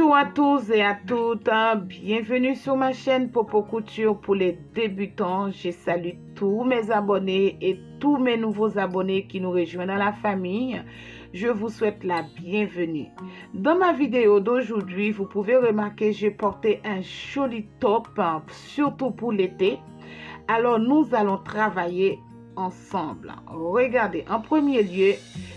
Bonjour à tous et à toutes, bienvenue sur ma chaîne Popo Couture pour les débutants. Je salue tous mes abonnés et tous mes nouveaux abonnés qui nous rejoignent dans la famille. Je vous souhaite la bienvenue. Dans ma vidéo d'aujourd'hui, vous pouvez remarquer j'ai porté un joli top, surtout pour l'été. Alors nous allons travailler ensemble. Regardez, en premier lieu,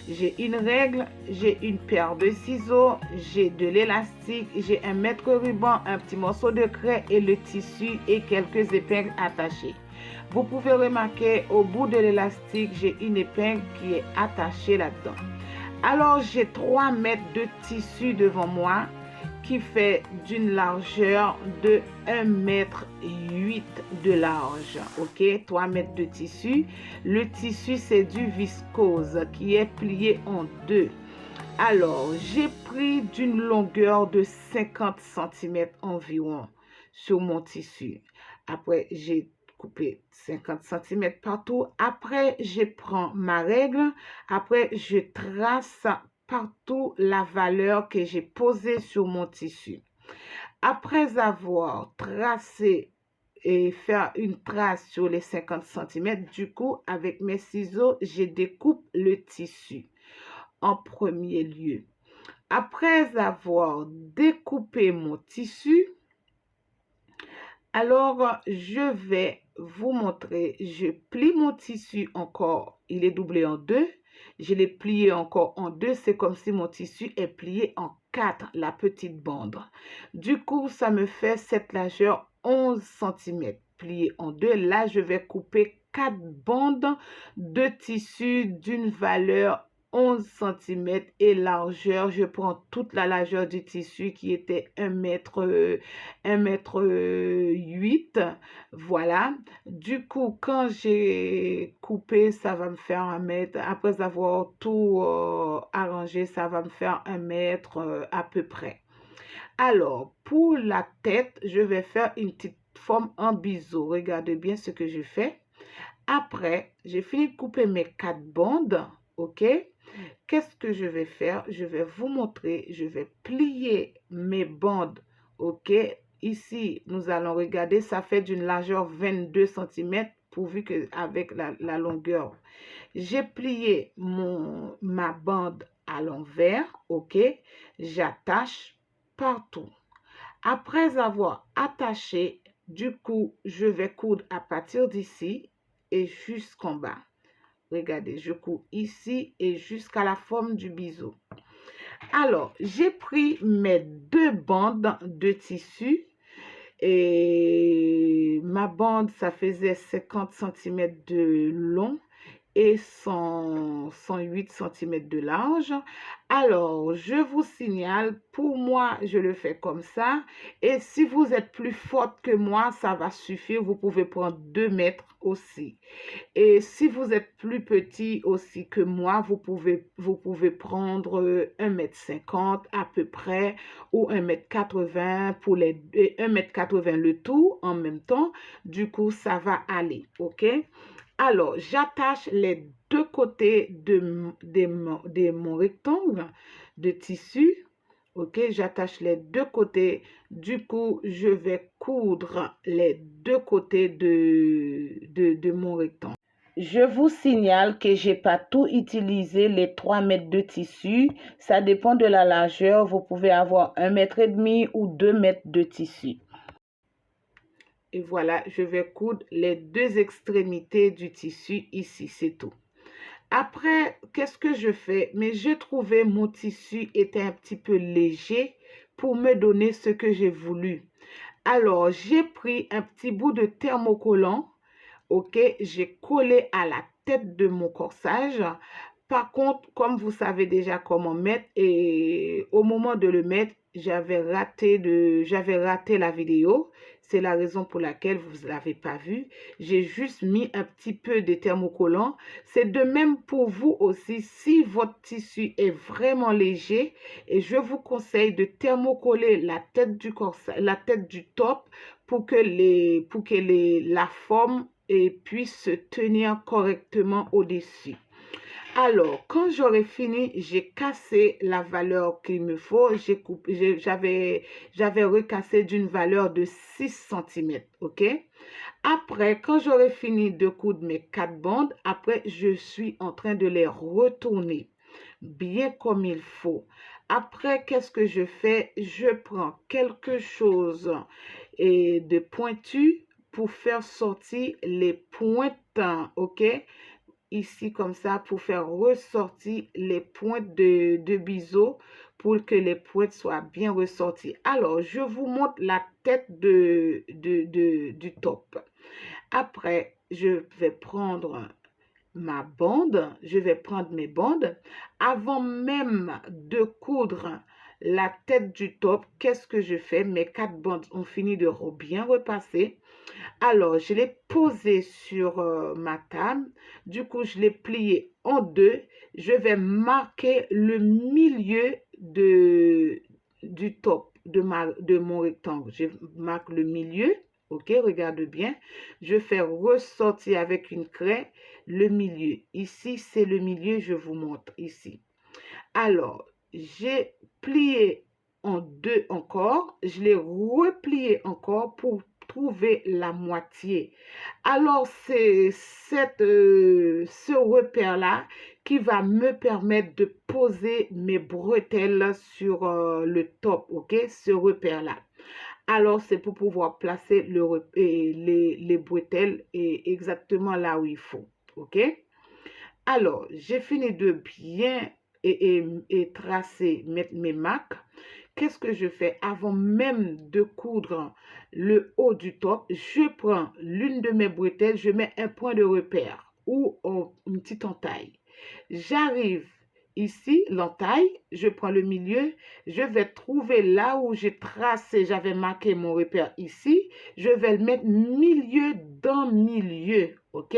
j'ai une règle, j'ai une paire de ciseaux, j'ai de l'élastique, j'ai un mètre ruban, un petit morceau de craie et le tissu et quelques épingles attachées. Vous pouvez remarquer au bout de l'élastique, j'ai une épingle qui est attachée là-dedans. Alors j'ai 3 mètres de tissu devant moi qui fait d'une largeur de 1,8 m de large. Ok, 3 mètres de tissu. Le tissu, c'est du viscose qui est plié en deux. Alors, j'ai pris d'une longueur de 50 cm environ sur mon tissu. Après, j'ai coupé 50 cm partout. Après, je prends ma règle. Après, je trace partout la valeur que j'ai posée sur mon tissu. Après avoir tracé et faire une trace sur les 50 cm, du coup, avec mes ciseaux, je découpe le tissu en premier lieu. Après avoir découpé mon tissu, alors je vais vous montrer, je plie mon tissu encore, il est doublé en deux. Je l'ai plié encore en deux. C'est comme si mon tissu est plié en 4, la petite bande. Du coup, ça me fait cette largeur 11 cm. Plié en deux. Là, je vais couper 4 bandes de tissu d'une valeur 11 cm et largeur. Je prends toute la largeur du tissu qui était 1,8 m. Voilà. Du coup, quand j'ai coupé, ça va me faire 1 mètre. Après avoir tout arrangé, ça va me faire 1 mètre à peu près. Alors, pour la tête, je vais faire une petite forme en biseau. Regardez bien ce que je fais. Après, j'ai fini de couper mes 4 bandes. OK? Qu'est-ce que je vais faire? Je vais vous montrer. Je vais plier mes bandes. OK? Ici, nous allons regarder. Ça fait d'une largeur 22 cm pourvu que avec la longueur. J'ai plié ma bande à l'envers. OK? J'attache partout. Après avoir attaché, du coup, je vais coudre à partir d'ici et jusqu'en bas. Regardez, je couds ici et jusqu'à la forme du biseau. Alors, j'ai pris mes 2 bandes de tissu et ma bande, ça faisait 50 cm de long et 108 cm de large. Alors, je vous signale, pour moi, je le fais comme ça. Et si vous êtes plus forte que moi, ça va suffire. Vous pouvez prendre 2 mètres aussi. Et si vous êtes plus petit aussi que moi, vous pouvez prendre 1,50 m à peu près ou 1,80 m pour les 1,80 m le tout en même temps. Du coup, ça va aller. OK? Alors, j'attache les 2 côtés de mon rectangle de tissu. OK, j'attache les 2 côtés. Du coup, je vais coudre les 2 côtés de mon rectangle. Je vous signale que je n'ai pas tout utilisé, les 3 mètres de tissu. Ça dépend de la largeur. Vous pouvez avoir 1,5 m ou 2 mètres de tissu. Et voilà, je vais coudre les 2 extrémités du tissu ici, c'est tout. Après, qu'est-ce que je fais? Mais je trouvais mon tissu était un petit peu léger pour me donner ce que j'ai voulu. Alors, j'ai pris un petit bout de thermocollant. OK, j'ai collé à la tête de mon corsage. Par contre, comme vous savez déjà comment mettre, et au moment de le mettre, j'avais raté la vidéo. C'est la raison pour laquelle vous ne l'avez pas vu. J'ai juste mis un petit peu de thermocollant. C'est de même pour vous aussi. Si votre tissu est vraiment léger, et je vous conseille de thermocoller la tête du corsage, la tête du top pour que la forme puisse se tenir correctement au-dessus. Alors, quand j'aurai fini, j'ai cassé la valeur qu'il me faut. J'avais recassé d'une valeur de 6 cm, ok? Après, quand j'aurai fini de coudre mes 4 bandes, après, je suis en train de les retourner bien comme il faut. Après, qu'est-ce que je fais? Je prends quelque chose de pointu pour faire sortir les pointes, ok? Ici comme ça pour faire ressortir les pointes de biseau pour que les pointes soient bien ressorties. Alors, je vous montre la tête du top. Après, je vais prendre ma bande, je vais prendre mes bandes. Avant même de coudre la tête du top, qu'est-ce que je fais? Mes 4 bandes ont fini de bien repasser. Alors, je l'ai posé sur ma table. Du coup, je l'ai plié en deux. Je vais marquer le milieu du top de mon rectangle. Je marque le milieu. Ok, regarde bien. Je fais ressortir avec une craie le milieu. Ici, c'est le milieu, je vous montre ici. Alors, j'ai plié en deux encore. Je l'ai replié encore pour trouver la moitié. Alors, c'est ce repère-là qui va me permettre de poser mes bretelles sur le top, ok? Ce repère-là. Alors, c'est pour pouvoir placer les bretelles exactement là où il faut, ok? Alors, j'ai fini de bien tracer mes marques. Qu'est-ce que je fais? Avant même de coudre le haut du top, je prends l'une de mes bretelles, je mets un point de repère ou une petite entaille. J'arrive ici, l'entaille, je prends le milieu, je vais trouver là où j'ai tracé, j'avais marqué mon repère ici, je vais le mettre milieu dans milieu, ok?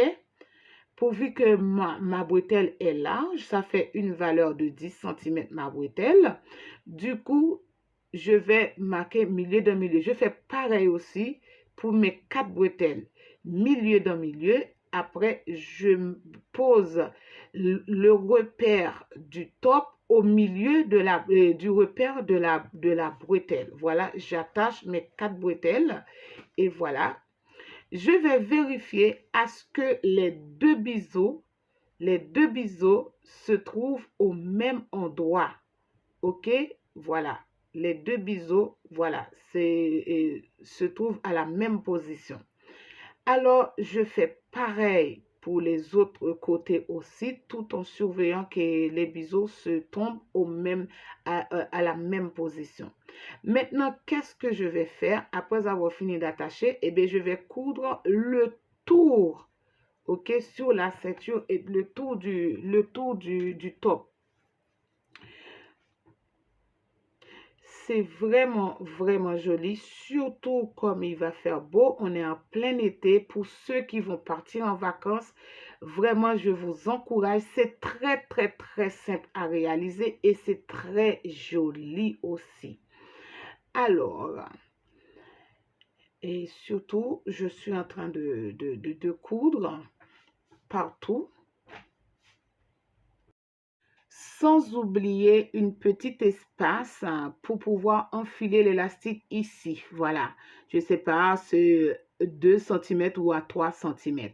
Pourvu que ma bretelle est large, ça fait une valeur de 10 cm ma bretelle. Du coup, je vais marquer milieu dans milieu. Je fais pareil aussi pour mes 4 bretelles. Milieu dans milieu. Après, je pose le repère du top au milieu du repère de la bretelle. Voilà, j'attache mes 4 bretelles et voilà. Je vais vérifier à ce que les deux biseaux se trouvent au même endroit. Ok, voilà. Les deux biseaux, voilà, se trouvent à la même position. Alors, je fais pareil pour les autres côtés aussi, tout en surveillant que les biseaux se tombent à la même position. Maintenant, qu'est-ce que je vais faire après avoir fini d'attacher? Eh bien, je vais coudre le tour, ok, sur la ceinture et le tour du top. C'est vraiment, vraiment joli, surtout comme il va faire beau. On est en plein été. Pour ceux qui vont partir en vacances, vraiment, je vous encourage. C'est très, très, très simple à réaliser et c'est très joli aussi. Alors, et surtout, je suis en train de coudre partout. Sans oublier une petite espace pour pouvoir enfiler l'élastique ici. Voilà, je ne sais pas, c'est 2 cm ou à 3 cm.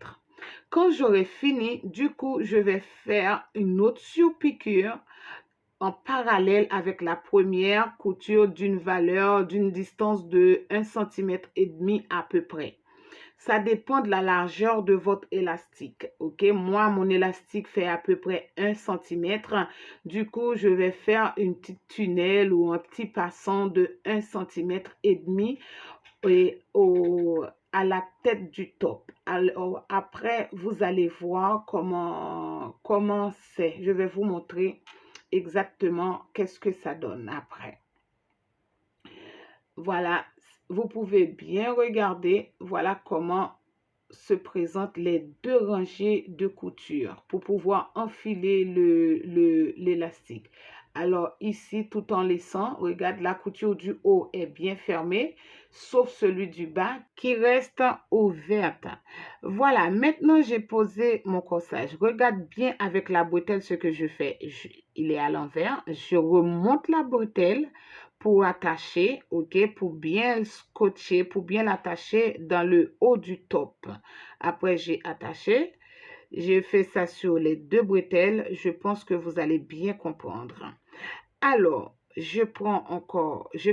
Quand j'aurai fini, du coup, je vais faire une autre surpiqûre en parallèle avec la première couture d'une distance de 1,5 cm à peu près. Ça dépend de la largeur de votre élastique. Ok, moi, mon élastique fait à peu près 1 cm. Du coup, je vais faire une petite tunnel ou un petit passant de 1,5 cm à la tête du top. Alors, après, vous allez voir comment c'est. Je vais vous montrer exactement qu'est-ce que ça donne après. Voilà, vous pouvez bien regarder, voilà comment se présentent les deux rangées de couture pour pouvoir enfiler l'élastique. Alors ici, tout en laissant, regarde, la couture du haut est bien fermée, sauf celui du bas qui reste ouverte. Voilà, maintenant j'ai posé mon corsage. Regarde bien avec la bretelle ce que je fais. Il est à l'envers. Je remonte la bretelle pour attacher, ok, pour bien scotcher, pour bien l'attacher dans le haut du top. Après, j'ai attaché. J'ai fait ça sur les deux bretelles. Je pense que vous allez bien comprendre. Alors, je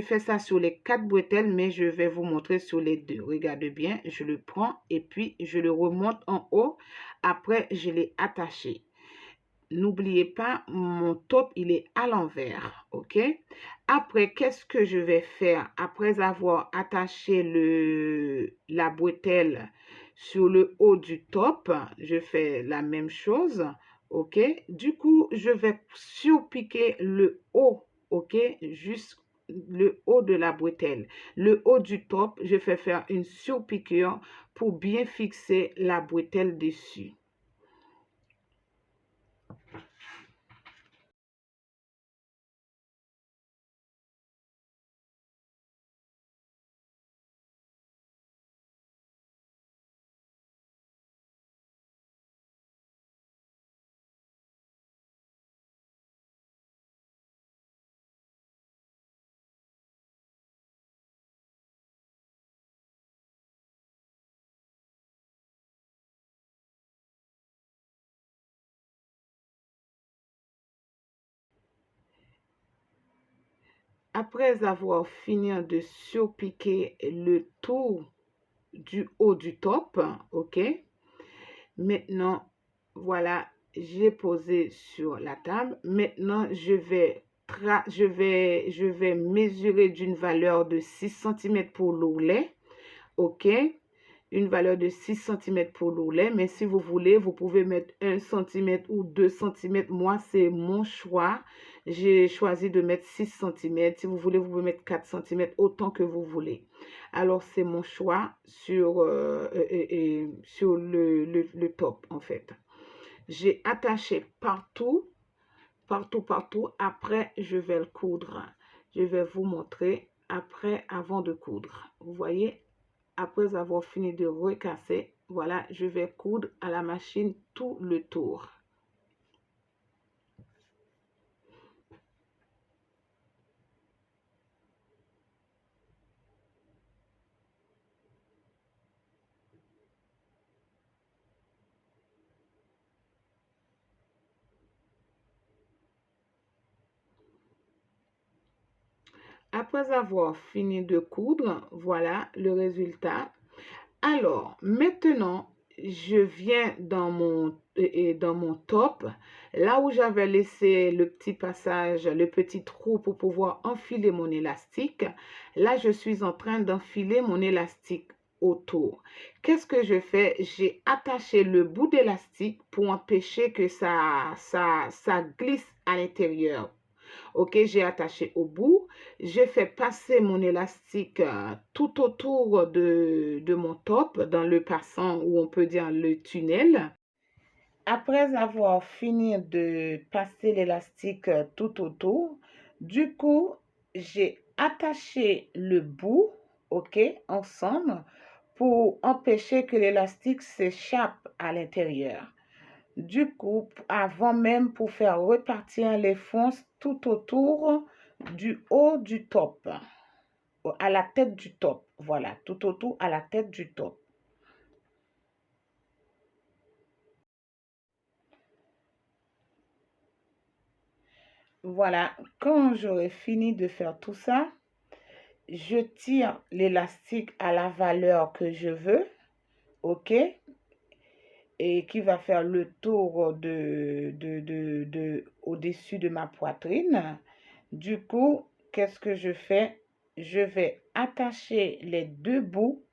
fais ça sur les quatre bretelles, mais je vais vous montrer sur les deux. Regardez bien, je le prends et puis je le remonte en haut. Après, je l'ai attaché. N'oubliez pas, mon top, il est à l'envers, ok? Après, qu'est-ce que je vais faire? Après avoir attaché la bretelle sur le haut du top, je fais la même chose, ok? Du coup, je vais surpiquer le haut, ok? Juste le haut de la bretelle. Le haut du top, je fais faire une surpiqûre pour bien fixer la bretelle dessus. Après avoir fini de surpiquer le tour du haut du top, ok? Maintenant, voilà, j'ai posé sur la table. Maintenant, je vais mesurer d'une valeur de 6 cm pour l'ourlet, ok? Une valeur de 6 cm pour l'ourlet, mais si vous voulez, vous pouvez mettre 1 cm ou 2 cm. Moi, c'est mon choix. J'ai choisi de mettre 6 cm. Si vous voulez, vous pouvez mettre 4 cm, autant que vous voulez. Alors, c'est mon choix sur le top, en fait. J'ai attaché partout, partout, partout. Après, je vais le coudre. Je vais vous montrer après, avant de coudre. Vous voyez, après avoir fini de recasser, voilà, je vais coudre à la machine tout le tour. Après avoir fini de coudre, voilà le résultat. Alors, maintenant, je viens dans mon top, là où j'avais laissé le petit passage, le petit trou pour pouvoir enfiler mon élastique. Là, je suis en train d'enfiler mon élastique autour. Qu'est-ce que je fais? J'ai attaché le bout d'élastique pour empêcher que ça glisse à l'intérieur. Ok, j'ai attaché au bout. J'ai fait passer mon élastique tout autour de mon top, dans le passant ou on peut dire le tunnel. Après avoir fini de passer l'élastique tout autour, du coup, j'ai attaché le bout, ok, ensemble, pour empêcher que l'élastique s'échappe à l'intérieur. Du coup, avant même pour faire repartir les fonces tout autour du haut du top, à la tête du top. Voilà, tout autour à la tête du top. Voilà, quand j'aurai fini de faire tout ça, je tire l'élastique à la valeur que je veux, ok? Et qui va faire le tour au-dessus de ma poitrine. Du coup, qu'est-ce que je fais? Je vais attacher les deux bouts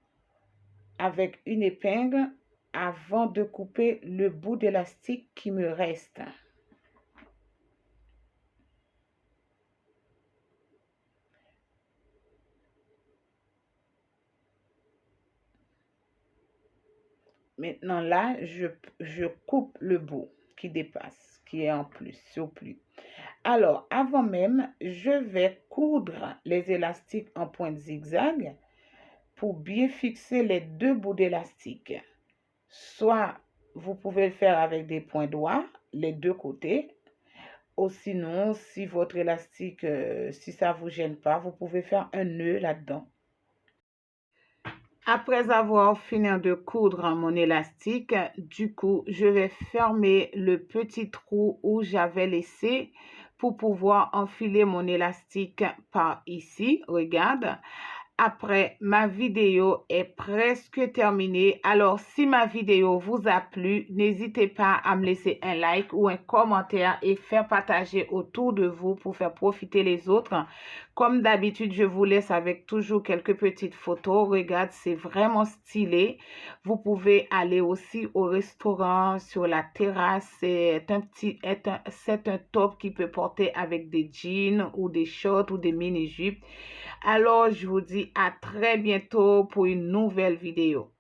avec une épingle avant de couper le bout d'élastique qui me reste. Maintenant là, je coupe le bout qui dépasse, qui est en plus, surplus. Alors, avant même, je vais coudre les élastiques en pointe zigzag pour bien fixer les deux bouts d'élastique. Soit vous pouvez le faire avec des points droits, les deux côtés, ou sinon, si votre élastique, si ça ne vous gêne pas, vous pouvez faire un nœud là-dedans. Après avoir fini de coudre mon élastique, du coup, je vais fermer le petit trou où j'avais laissé pour pouvoir enfiler mon élastique par ici. Regarde. Après, ma vidéo est presque terminée. Alors, si ma vidéo vous a plu, n'hésitez pas à me laisser un like ou un commentaire et faire partager autour de vous pour faire profiter les autres. Comme d'habitude, je vous laisse avec toujours quelques petites photos. Regarde, c'est vraiment stylé. Vous pouvez aller aussi au restaurant, sur la terrasse. C'est un top qui peut porter avec des jeans ou des shorts ou des mini-jupes. Alors, je vous dis à très bientôt pour une nouvelle vidéo.